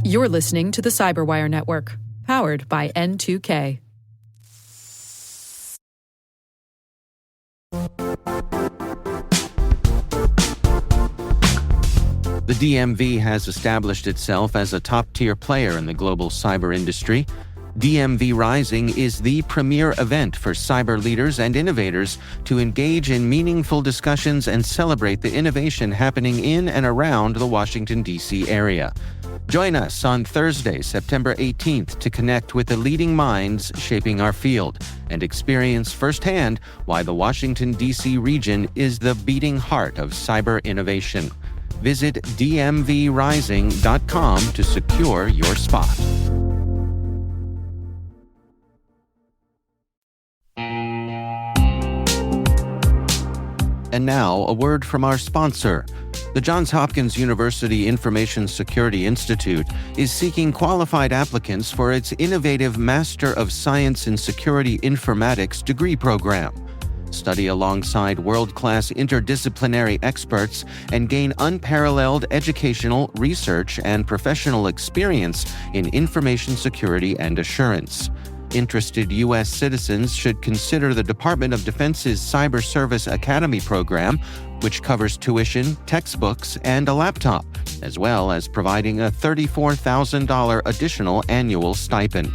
You're listening to the Cyberwire Network, powered by N2K. The DMV has established itself as a top-tier player in the global cyber industry. DMV Rising is the premier event for cyber leaders and innovators to engage in meaningful discussions and celebrate the innovation happening in and around the Washington, D.C. area. Join us on Thursday, September 18th to connect with the leading minds shaping our field and experience firsthand why the Washington, D.C. region is the beating heart of cyber innovation. Visit dmvrising.com to secure your spot. And now, a word from our sponsor. The Johns Hopkins University Information Security Institute is seeking qualified applicants for its innovative Master of Science in Security Informatics degree program. Study alongside world-class interdisciplinary experts and gain unparalleled educational, research, and professional experience in information security and assurance. Interested U.S. citizens should consider the Department of Defense's Cyber Service Academy program, which covers tuition, textbooks, and a laptop, as well as providing a $34,000 additional annual stipend.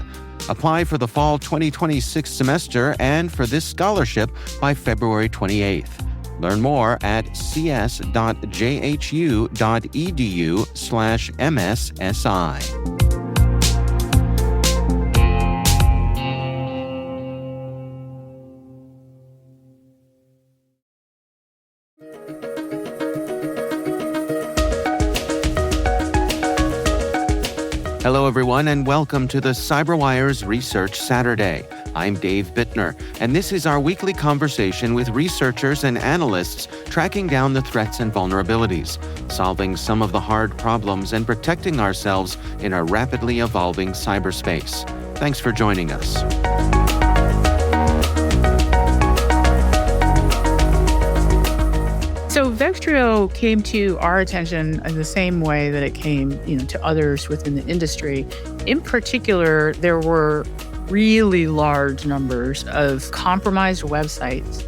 Apply for the fall 2026 semester and for this scholarship by February 28th. Learn more at cs.jhu.edu/MSSI. Hello, everyone, and welcome to the CyberWire's Research Saturday. I'm Dave Bittner, and this is our weekly conversation with researchers and analysts tracking down the threats and vulnerabilities, solving some of the hard problems, and protecting ourselves in a rapidly evolving cyberspace. Thanks for joining us. So Vextrio came to our attention in the same way that it came, to others within the industry. In particular, there were really large numbers of compromised websites,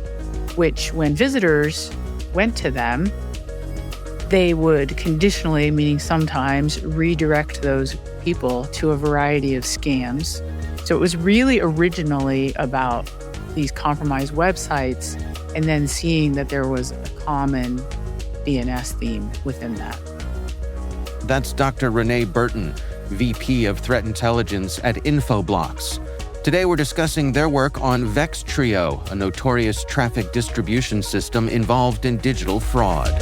which when visitors went to them, they would conditionally, meaning sometimes, redirect those people to a variety of scams. So it was really originally about these compromised websites and then seeing that there was a common DNS theme within that. That's Dr. Renee Burton, VP of Threat Intelligence at Infoblox. Today we're discussing their work on Vextrio, a notorious traffic distribution system involved in digital fraud.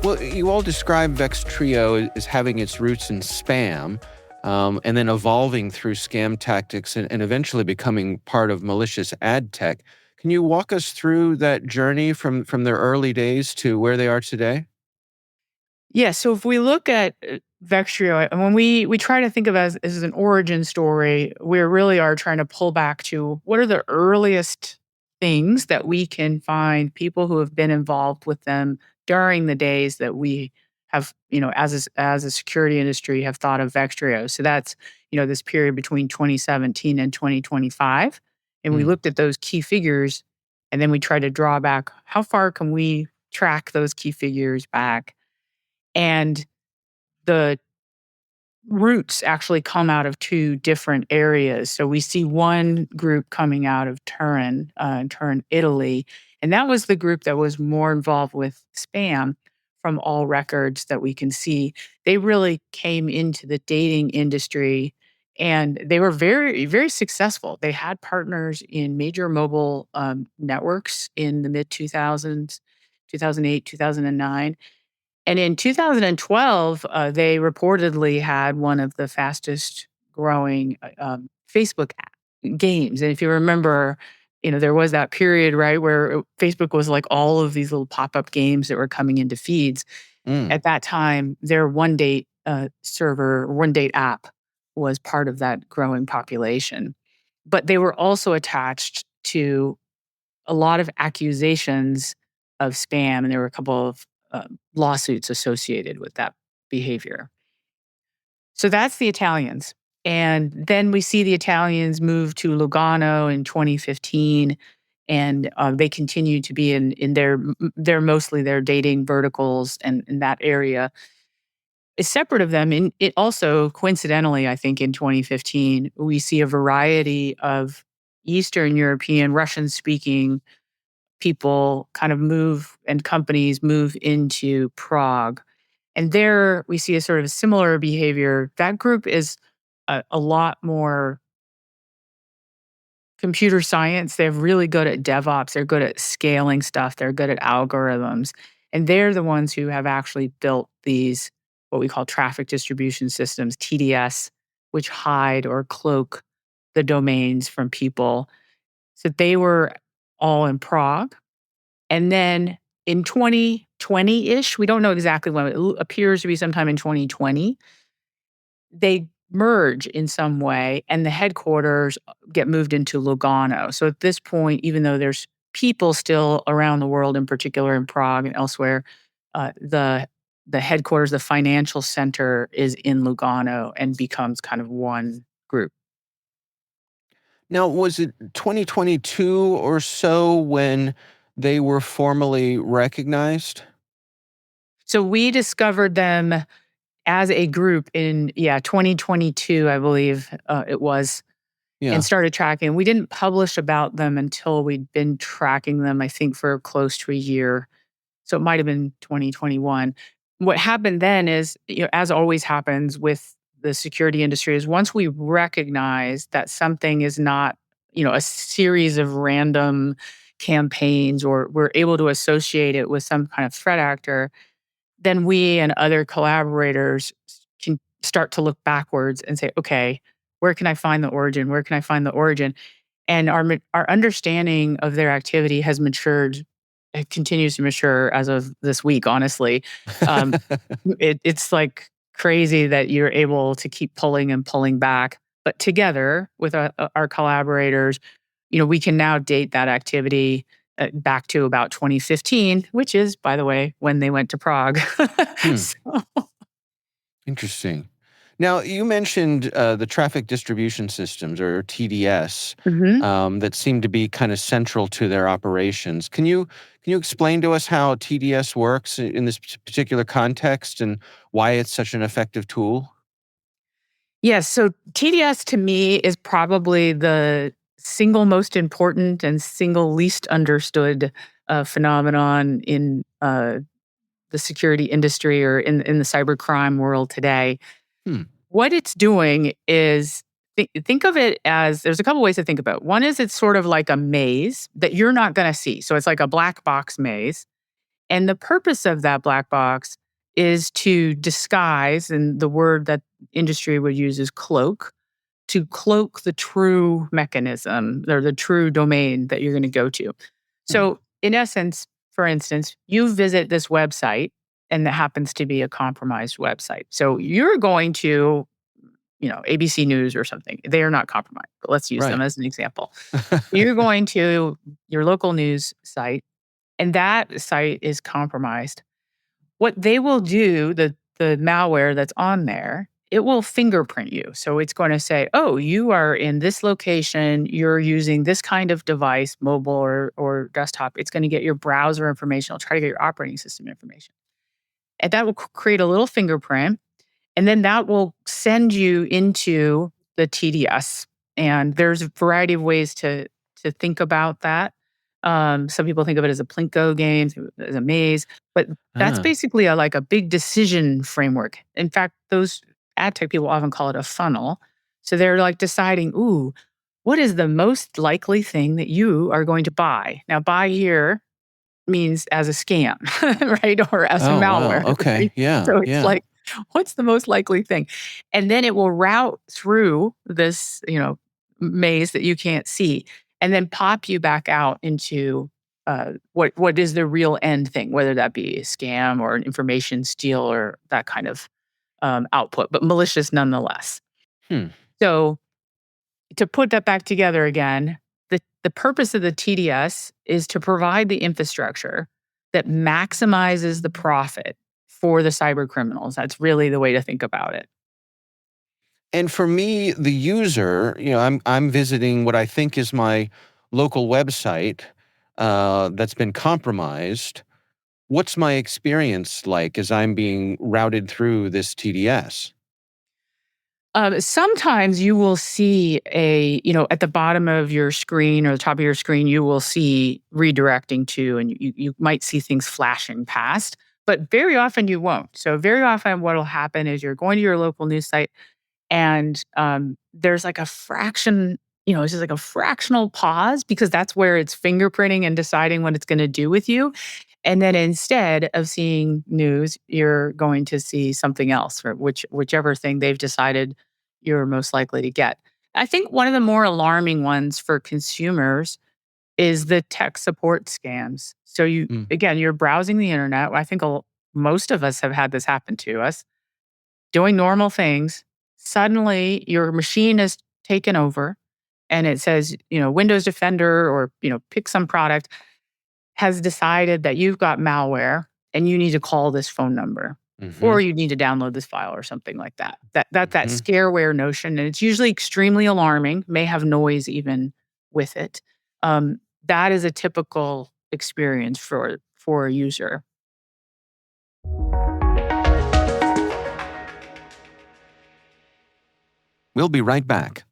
Well, you all describe Vextrio as having its roots in spam, and then evolving through scam tactics and eventually becoming part of malicious ad tech. Can you walk us through that journey from their early days to where they are today? Yeah, so if we look at Vextrio, and when we try to think of it as an origin story, we really are trying to pull back to what are the earliest things that we can find people who have been involved with them during the days that we have, as a security industry, have thought of Vextrio. So that's, this period between 2017 and 2025. And we looked at those key figures, and then we tried to draw back, how far can we track those key figures back? And the roots actually come out of two different areas. So we see one group coming out of Turin, Italy, and that was the group that was more involved with spam from all records that we can see. They really came into the dating industry and they were very, very successful. They had partners in major mobile networks in the mid 2000s, 2008, 2009. And in 2012, they reportedly had one of the fastest growing Facebook games. And if you remember, there was that period, right, where Facebook was like all of these little pop-up games that were coming into feeds. At that time, their One Date server, One Date app was part of that growing population. But they were also attached to a lot of accusations of spam, and there were a couple of lawsuits associated with that behavior. So that's the Italians. And then we see the Italians move to Lugano in 2015, and they continue to be in their mostly their dating verticals and in that area. Separate of them, and it also coincidentally, I think in 2015, we see a variety of Eastern European, Russian-speaking people kind of move and companies move into Prague. And there we see a sort of similar behavior. That group is a lot more computer science. They're really good at DevOps. They're good at scaling stuff. They're good at algorithms. And they're the ones who have actually built these, what we call traffic distribution systems, TDS, which hide or cloak the domains from people. So they were all in Prague. And then in 2020-ish, we don't know exactly when, it appears to be sometime in 2020, they merge in some way and the headquarters get moved into Lugano. So at this point, even though there's people still around the world, in particular in Prague and elsewhere, the headquarters, the financial center is in Lugano and becomes kind of one group. Now, was it 2022 or so when they were formally recognized? So we discovered them as a group in 2022, I believe it was, Yeah. and started tracking. We didn't publish about them until we'd been tracking them, I think, for close to a year. So it might have been 2021. What happened then is, as always happens with the security industry, is once we recognize that something is not, a series of random campaigns, or we're able to associate it with some kind of threat actor, then we and other collaborators can start to look backwards and say, okay, where can I find the origin? Where can I find the origin? And our understanding of their activity has matured. It continues to mature as of this week, honestly. Um, it's like crazy that you're able to keep pulling and pulling back. But together with our collaborators, we can now date that activity back to about 2015, which is, by the way, when they went to Prague. Hmm. So, Interesting. Now, you mentioned the traffic distribution systems, or TDS, mhm. that seem to be kind of central to their operations. Can you explain to us how TDS works in this particular context and why it's such an effective tool? Yes. So TDS to me is probably the single most important and single least understood phenomenon in the security industry, or in the cybercrime world today. Hmm. What it's doing is, think of it as, there's a couple ways to think about it. One is it's sort of like a maze that you're not going to see. So it's like a black box maze. And the purpose of that black box is to disguise, and the word that industry would use is cloak, to cloak the true mechanism or the true domain that you're going to go to. Hmm. So, in essence, for instance, you visit this website and that happens to be a compromised website. So, you're going to, ABC News or something. They are not compromised, but let's use them Right. as an example. You're going to your local news site, and that site is compromised. What they will do, the malware that's on there, it will fingerprint you. So it's going to say, "Oh, you are in this location. You're using this kind of device, mobile or desktop." It's going to get your browser information. It'll try to get your operating system information, and that will create a little fingerprint, and then that will send you into the TDS. And there's a variety of ways to think about that. Some people think of it as a Plinko game, as a maze, but that's Ah. basically like a big decision framework. In fact, those ad tech people often call it a funnel. So they're like deciding, ooh, what is the most likely thing that you are going to buy? Now, buy here means as a scam, right? Or as a Oh, wow. malware, Okay. right? Yeah. So it's Yeah. like, what's the most likely thing? And then it will route through this, maze that you can't see, and then pop you back out into what is the real end thing, whether that be a scam or an information steal or that kind of output, but malicious nonetheless. Hmm. So to put that back together again, the purpose of the TDS is to provide the infrastructure that maximizes the profit for the cyber criminals. That's really the way to think about it. And for me, the user, I'm visiting what I think is my local website that's been compromised. What's my experience like as I'm being routed through this TDS? Sometimes you will see at the bottom of your screen or the top of your screen, you will see redirecting to, and you might see things flashing past, but very often you won't. So very often what will happen is you're going to your local news site and there's like a fraction, it's just like a fractional pause because that's where it's fingerprinting and deciding what it's going to do with you. And then instead of seeing news, you're going to see something else, or whichever thing they've decided you're most likely to get. I think one of the more alarming ones for consumers is the tech support scams. So Mm. again, you're browsing the internet. I think most of us have had this happen to us, doing normal things. Suddenly your machine is taken over and it says, Windows Defender or, pick some product has decided that you've got malware and you need to call this phone number Mhm. or you need to download this file or something like that. That Mhm. scareware notion, and it's usually extremely alarming, may have noise even with it. That is a typical experience for a user. We'll be right back.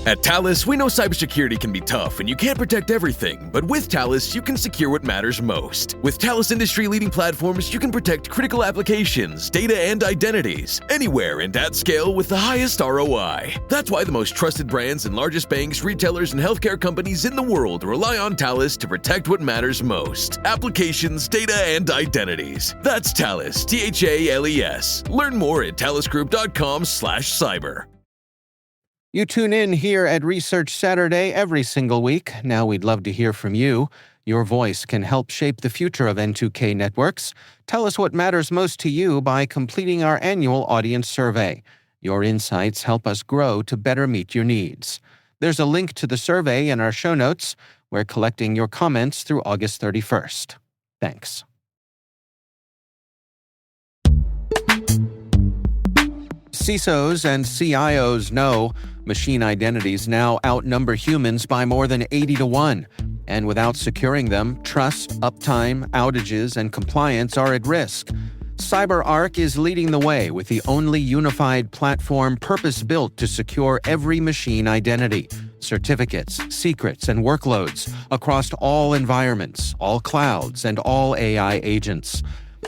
At Talos, we know cybersecurity can be tough and you can't protect everything, but with Talos, you can secure what matters most. With Talos industry-leading platforms, you can protect critical applications, data, and identities, anywhere and at scale with the highest ROI. That's why the most trusted brands and largest banks, retailers, and healthcare companies in the world rely on Talos to protect what matters most: applications, data, and identities. That's Talos, T-H-A-L-E-S. Learn more at talosgroup.com/cyber. You tune in here at Research Saturday every single week. Now we'd love to hear from you. Your voice can help shape the future of N2K networks. Tell us what matters most to you by completing our annual audience survey. Your insights help us grow to better meet your needs. There's a link to the survey in our show notes. We're collecting your comments through August 31st. Thanks. CISOs and CIOs know machine identities now outnumber humans by more than 80-1. And without securing them, trust, uptime, outages, and compliance are at risk. CyberArk is leading the way with the only unified platform purpose-built to secure every machine identity, certificates, secrets, and workloads across all environments, all clouds, and all AI agents.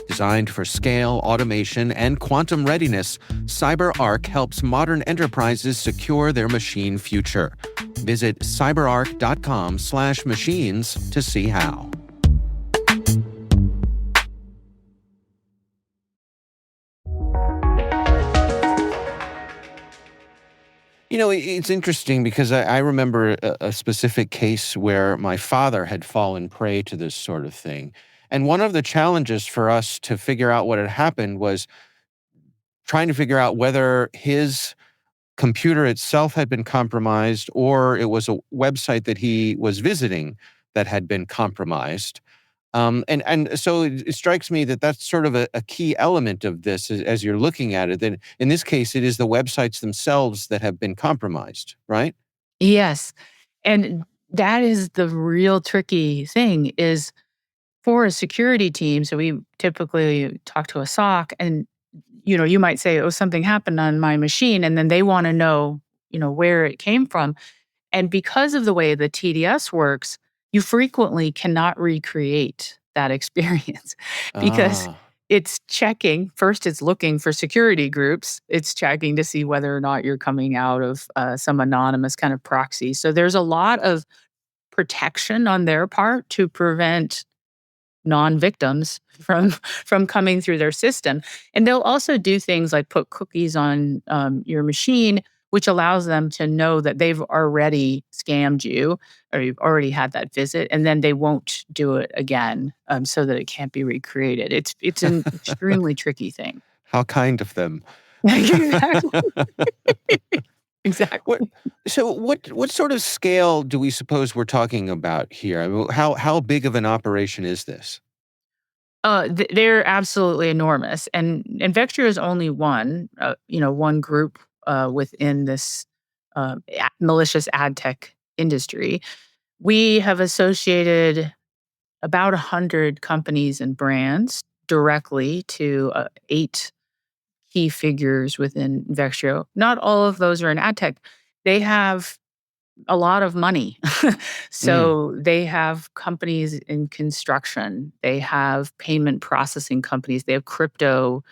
Designed for scale, automation, and quantum readiness, CyberArk helps modern enterprises secure their machine future. Visit cyberark.com/machines to see how. It's interesting because I remember a specific case where my father had fallen prey to this sort of thing. And one of the challenges for us to figure out what had happened was trying to figure out whether his computer itself had been compromised or it was a website that he was visiting that had been compromised. And so it strikes me that that's sort of a key element of this as you're looking at it. That in this case, it is the websites themselves that have been compromised, right? Yes. And that is the real tricky thing is for a security team. So we typically talk to a SOC and, you might say, oh, something happened on my machine. And then they want to know, where it came from. And because of the way the TDS works, you frequently cannot recreate that experience because Ah, it's checking. First, it's looking for security groups. It's checking to see whether or not you're coming out of some anonymous kind of proxy. So there's a lot of protection on their part to prevent non-victims from coming through their system. And they'll also do things like put cookies on your machine, which allows them to know that they've already scammed you or you've already had that visit, and then they won't do it again, so that it can't be recreated. It's an extremely tricky thing. how kind of them. Exactly. Exactly. What what sort of scale do we suppose we're talking about here? I mean, how big of an operation is this? They're absolutely enormous, and Vectrio is only one, one group within this malicious ad tech industry. We have associated about 100 companies and brands directly to 8 key figures within Vextrio. Not all of those are in ad tech. They have a lot of money. Mm, So they have companies in construction, they have payment processing companies, they have crypto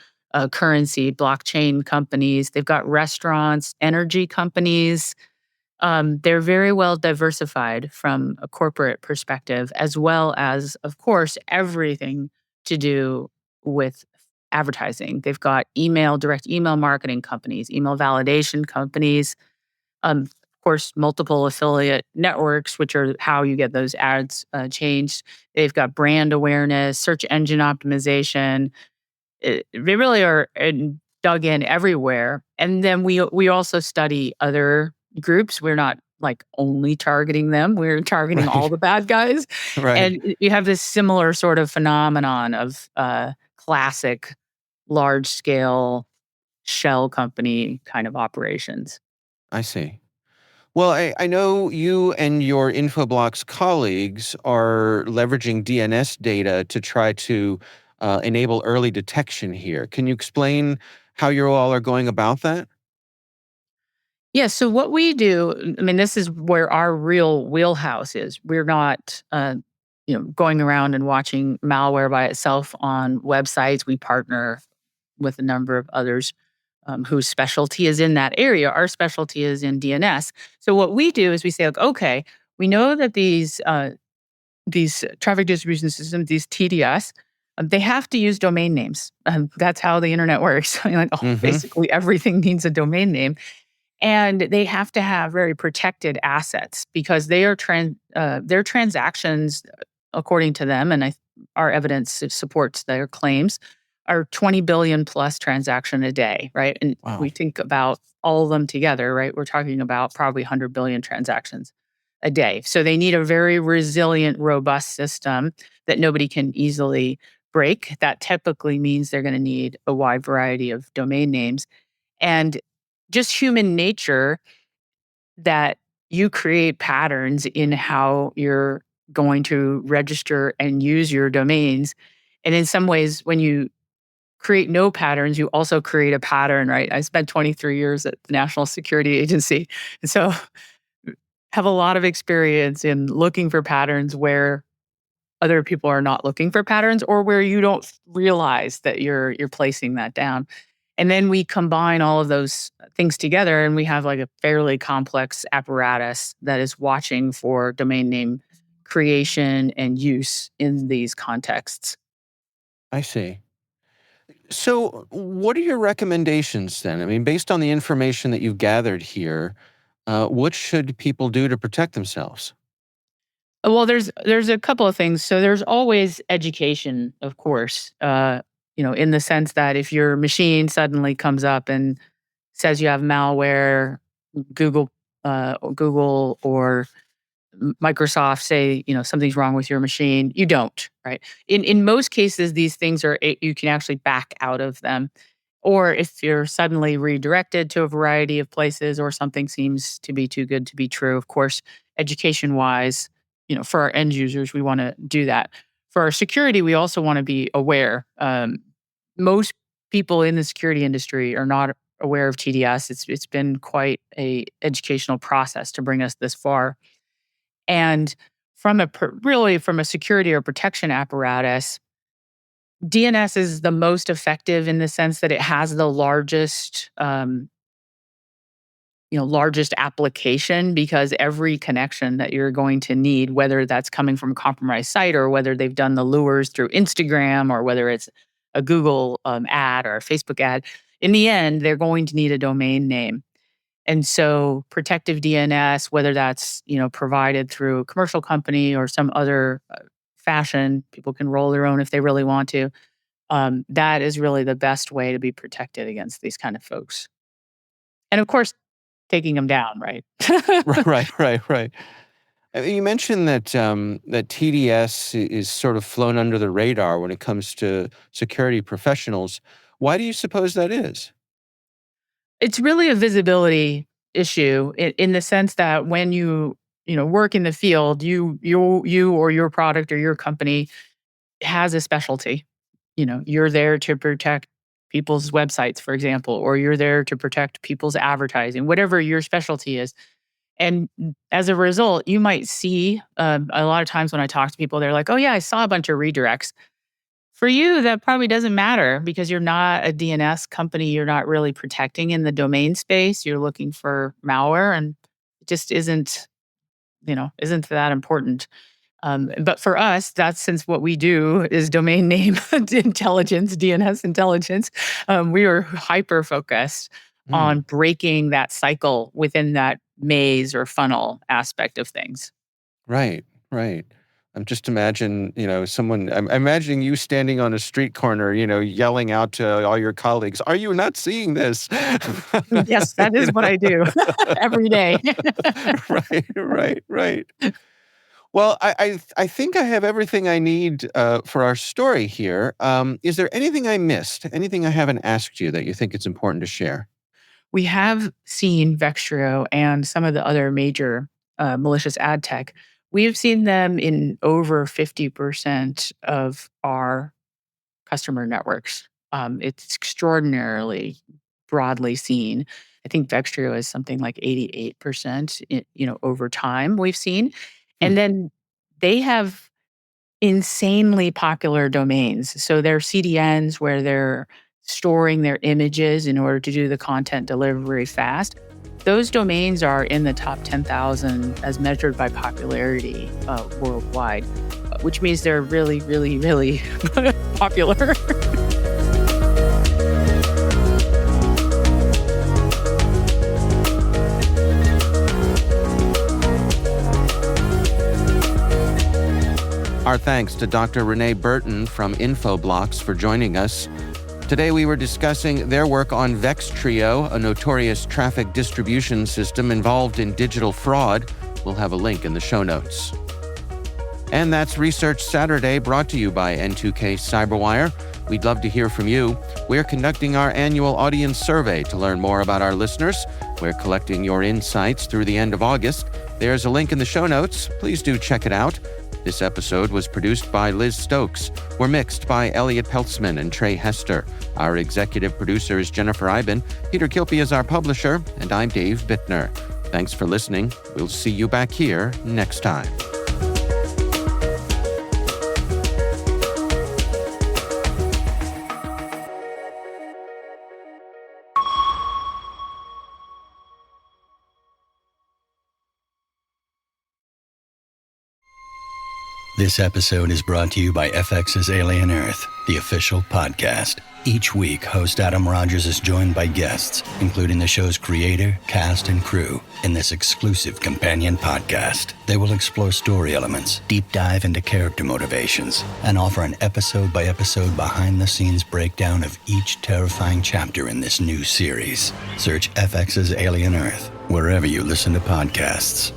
currency, blockchain companies, they've got restaurants, energy companies. They're very well diversified from a corporate perspective, as well as, of course, everything to do with advertising. They've got direct email marketing companies, email validation companies, of course, multiple affiliate networks, which are how you get those ads changed. They've got brand awareness, search engine optimization. They really are dug in everywhere. And then we also study other groups. We're not like only targeting them. We're targeting all right, the bad guys. right. And you have this similar sort of phenomenon of classic large scale shell company kind of operations. I see. Well, I know you and your Infoblox colleagues are leveraging DNS data to try to enable early detection here. Can you explain how you all are going about that? Yeah, so what we do, I mean, this is where our real wheelhouse is. We're not, going around and watching malware by itself on websites. We partner with a number of others whose specialty is in that area. Our specialty is in DNS. So what we do is we say, like, okay, we know that these traffic distribution systems, these TDS, they have to use domain names. That's how the internet works. Like, oh, Mm-hmm. basically everything needs a domain name. And they have to have very protected assets because their transactions, according to them, and our evidence supports their claims, are 20 billion plus transaction a day, right? And we Wow. think about all of them together, right? We're talking about probably 100 billion transactions a day. So they need a very resilient, robust system that nobody can easily break. That typically means they're going to need a wide variety of domain names. And just human nature that you create patterns in how you're going to register and use your domains. And in some ways, when you create no patterns, you also create a pattern, right? I spent 23 years at the National Security Agency. And so have a lot of experience in looking for patterns where other people are not looking for patterns or where you don't realize that you're placing that down. And then we combine all of those things together and we have like a fairly complex apparatus that is watching for domain name creation and use in these contexts. I see. So, what are your recommendations then? I mean, based on the information that you've gathered here, what should people do to protect themselves? Well, there's a couple of things. So there's always education, of course. In the sense that if your machine suddenly comes up and says you have malware, Google, Google or Microsoft say, something's wrong with your machine, you don't, right? In most cases, these things you can actually back out of them. Or if you're suddenly redirected to a variety of places or something seems to be too good to be true, of course, education wise, for our end users, we want to do that. For our security, we also want to be aware. Most people in the security industry are not aware of TDS. It's been quite a educational process to bring us this far. And really from a security or protection apparatus, DNS is the most effective in the sense that it has the largest application because every connection that you're going to need, whether that's coming from a compromised site or whether they've done the lures through Instagram or whether it's a Google ad or a Facebook ad, in the end, they're going to need a domain name. And so protective DNS, whether that's, provided through a commercial company or some other fashion, people can roll their own if they really want to. That is really the best way to be protected against these kind of folks. And of course, taking them down, right? Right. You mentioned that that TDS is sort of flown under the radar when it comes to security professionals. Why do you suppose that is? It's really a visibility issue in the sense that when you work in the field, you or your product or your company has a specialty. You're there to protect people's websites, for example, or you're there to protect people's advertising, whatever your specialty is. And as a result, you might see a lot of times when I talk to people, they're like, "Oh yeah, I saw a bunch of redirects." For you, that probably doesn't matter because you're not a DNS company. You're not really protecting in the domain space. You're looking for malware, and it just isn't that important. But for us, that's since what we do is domain name intelligence, DNS intelligence. We are hyper focused on breaking that cycle within that maze or funnel aspect of things. Right. I'm just I'm imagining you standing on a street corner, yelling out to all your colleagues, "Are you not seeing this?" Yes, that is what I do every day. Right. Well, I think I have everything I need for our story here. Is there anything I missed? Anything I haven't asked you that you think it's important to share? We have seen Vextrio and some of the other major malicious ad tech. We have seen them in over 50% of our customer networks. It's extraordinarily broadly seen. I think Vextrio is something like 88%, over time we've seen. And then they have insanely popular domains. So they're CDNs where they're storing their images in order to do the content delivery fast. Those domains are in the top 10,000 as measured by popularity worldwide, which means they're really, really, really popular. Our thanks to Dr. Renee Burton from Infoblox for joining us. Today we were discussing their work on Vextrio, a notorious traffic distribution system involved in digital fraud. We'll have a link in the show notes. And that's Research Saturday, brought to you by N2K Cyberwire. We'd love to hear from you. We're conducting our annual audience survey to learn more about our listeners. We're collecting your insights through the end of August. There's a link in the show notes. Please do check it out. This episode was produced by Liz Stokes. We're mixed by Elliot Peltzman and Trey Hester. Our executive producer is Jennifer Eiben. Peter Kilpie is our publisher, and I'm Dave Bittner. Thanks for listening. We'll see you back here next time. This episode is brought to you by FX's Alien Earth, the official podcast. Each week, host Adam Rogers is joined by guests, including the show's creator, cast, and crew, in this exclusive companion podcast. They will explore story elements, deep dive into character motivations, and offer an episode-by-episode behind-the-scenes breakdown of each terrifying chapter in this new series. Search FX's Alien Earth wherever you listen to podcasts.